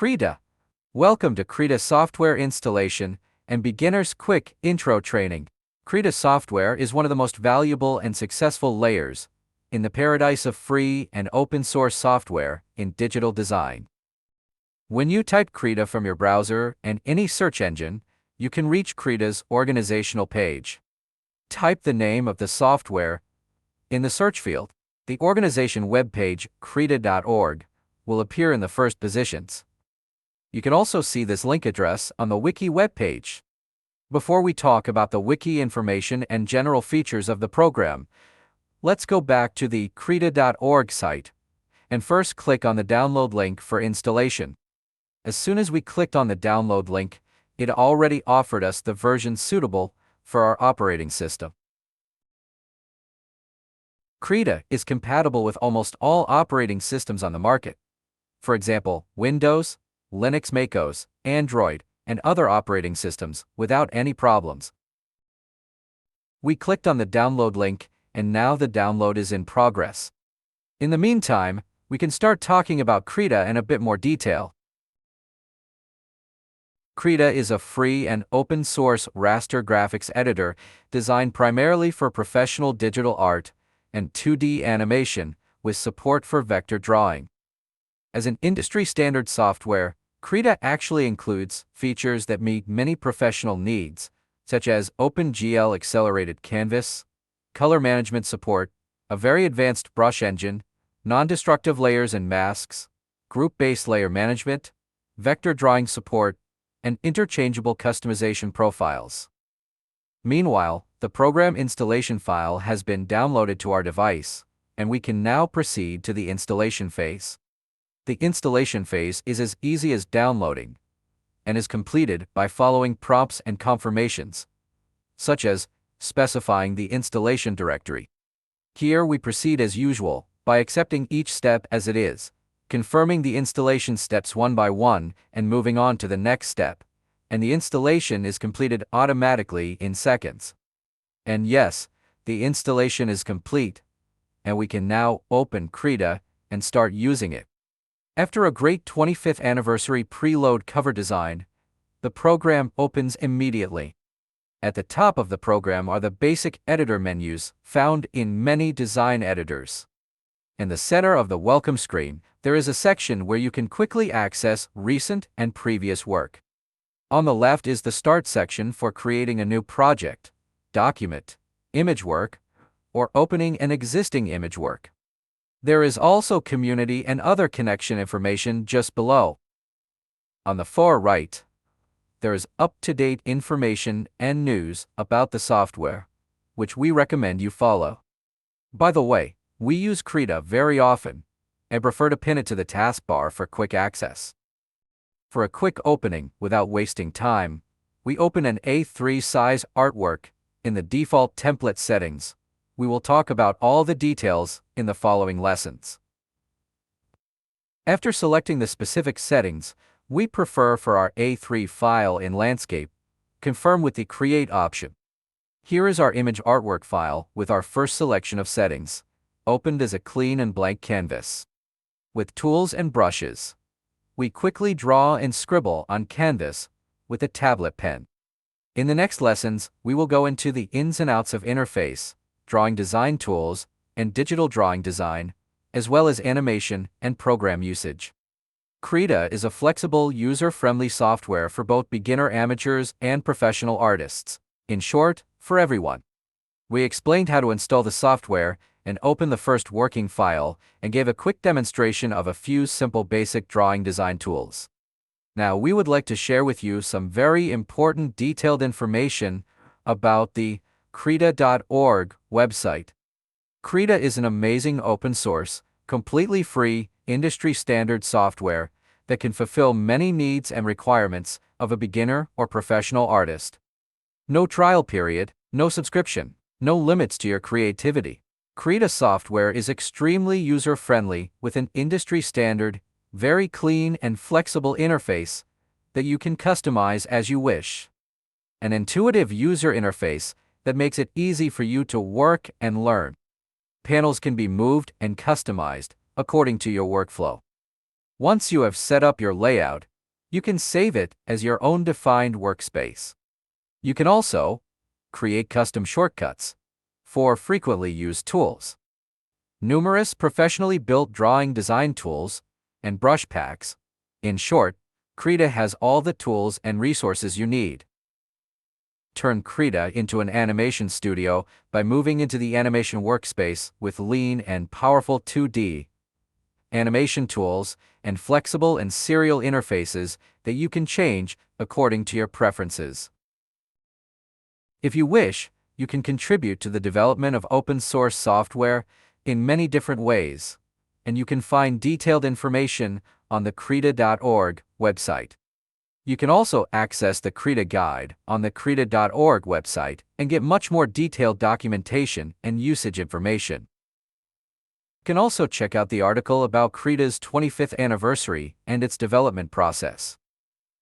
Krita. Welcome to Krita Software Installation and Beginner's Quick Intro Training. Krita Software is one of the most valuable and successful layers in the paradise of free and open source software in digital design. When you type Krita from your browser and any search engine, you can reach Krita's organizational page. Type the name of the software in the search field. The organization webpage, krita.org, will appear in the first positions. You can also see this link address on the Wiki webpage. Before we talk about the Wiki information and general features of the program, let's go back to the krita.org site and first click on the download link for installation. As soon as we clicked on the download link, it already offered us the version suitable for our operating system. Krita is compatible with almost all operating systems on the market. For example, Windows, Linux, macOS, Android, and other operating systems without any problems. We clicked on the download link, and now the download is in progress. In the meantime, we can start talking about Krita in a bit more detail. Krita is a free and open-source raster graphics editor designed primarily for professional digital art and 2D animation with support for vector drawing. As an industry-standard software, Krita actually includes features that meet many professional needs, such as OpenGL accelerated canvas, color management support, a very advanced brush engine, non-destructive layers and masks, group-based layer management, vector drawing support, and interchangeable customization profiles. Meanwhile, the program installation file has been downloaded to our device, and we can now proceed to the installation phase. The installation phase is as easy as downloading, and is completed by following prompts and confirmations, such as specifying the installation directory. Here we proceed as usual, by accepting each step as it is, confirming the installation steps one by one, and moving on to the next step, and the installation is completed automatically in seconds. And yes, the installation is complete, and we can now open Krita and start using it. After a great 25th anniversary preload cover design, the program opens immediately. At the top of the program are the basic editor menus found in many design editors. In the center of the welcome screen, there is a section where you can quickly access recent and previous work. On the left is the Start section for creating a new project, document, image work, or opening an existing image work. There is also community and other connection information just below. On the far right, there is up-to-date information and news about the software, which we recommend you follow. By the way, we use Krita very often and prefer to pin it to the taskbar for quick access. For a quick opening without wasting time, we open an A3 size artwork in the default template settings. We will talk about all the details in the following lessons. After selecting the specific settings, we prefer for our A3 file in landscape, confirm with the Create option. Here is our image artwork file with our first selection of settings, opened as a clean and blank canvas. With tools and brushes, we quickly draw and scribble on canvas with a tablet pen. In the next lessons, we will go into the ins and outs of interface, drawing design tools, and digital drawing design, as well as animation and program usage. Krita is a flexible, user-friendly software for both beginner amateurs and professional artists. In short, for everyone. We explained how to install the software and open the first working file, and gave a quick demonstration of a few simple basic drawing design tools. Now we would like to share with you some very important detailed information about the krita.org website. Krita is an amazing open-source, completely free, industry-standard software that can fulfill many needs and requirements of a beginner or professional artist. No trial period, no subscription, no limits to your creativity. Krita software is extremely user-friendly with an industry-standard, very clean and flexible interface that you can customize as you wish. An intuitive user interface that makes it easy for you to work and learn. Panels can be moved and customized according to your workflow. Once you have set up your layout, You can save it as your own defined workspace. You can also create custom shortcuts for frequently used tools. Numerous professionally built drawing design tools and brush packs. In short, Krita has all the tools and resources you need. Turn Krita into an animation studio by moving into the animation workspace with lean and powerful 2D animation tools and flexible and serial interfaces that you can change according to your preferences. If you wish, you can contribute to the development of open source software in many different ways, and you can find detailed information on the krita.org website. You can also access the Krita Guide on the krita.org website and get much more detailed documentation and usage information. You can also check out the article about Krita's 25th anniversary and its development process.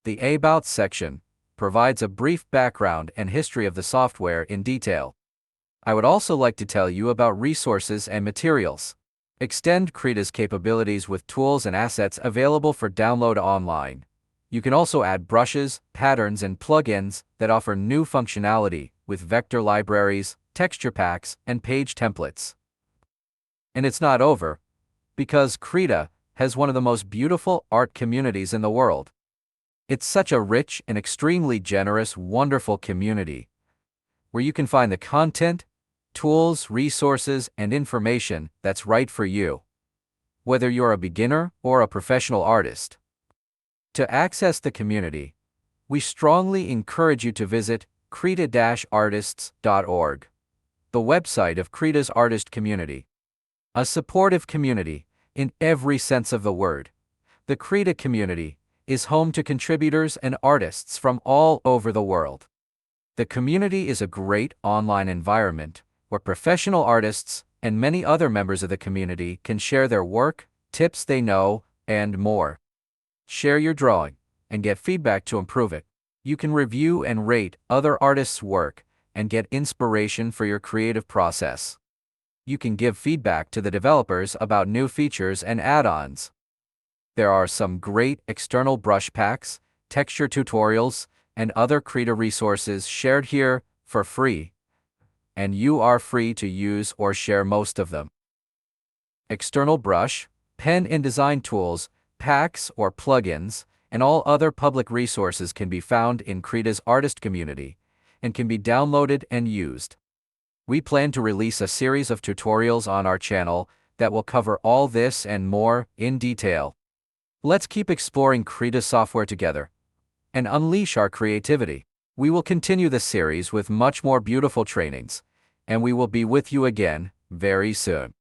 The About section provides a brief background and history of the software in detail. I would also like to tell you about resources and materials. Extend Krita's capabilities with tools and assets available for download online. You can also add brushes, patterns, and plugins that offer new functionality with vector libraries, texture packs, and page templates. And it's not over, because Krita has one of the most beautiful art communities in the world. It's such a rich and extremely generous, wonderful community, where you can find the content, tools, resources, and information that's right for you, whether you're a beginner or a professional artist. To access the community, we strongly encourage you to visit krita-artists.org, the website of Krita's artist community. A supportive community, in every sense of the word. The Krita community is home to contributors and artists from all over the world. The community is a great online environment where professional artists and many other members of the community can share their work, tips they know, and more. Share your drawing and get feedback to improve it. You can review and rate other artists' work and get inspiration for your creative process. You can give feedback to the developers about new features and add-ons. There are some great external brush packs, texture tutorials, and other Krita resources shared here for free, and you are free to use or share most of them. External brush, pen and design tools, packs or plugins, and all other public resources can be found in Krita's artist community and can be downloaded and used. We plan to release a series of tutorials on our channel that will cover all this and more in detail. Let's keep exploring Krita software together and unleash our creativity. We will continue this series with much more beautiful trainings, and we will be with you again very soon.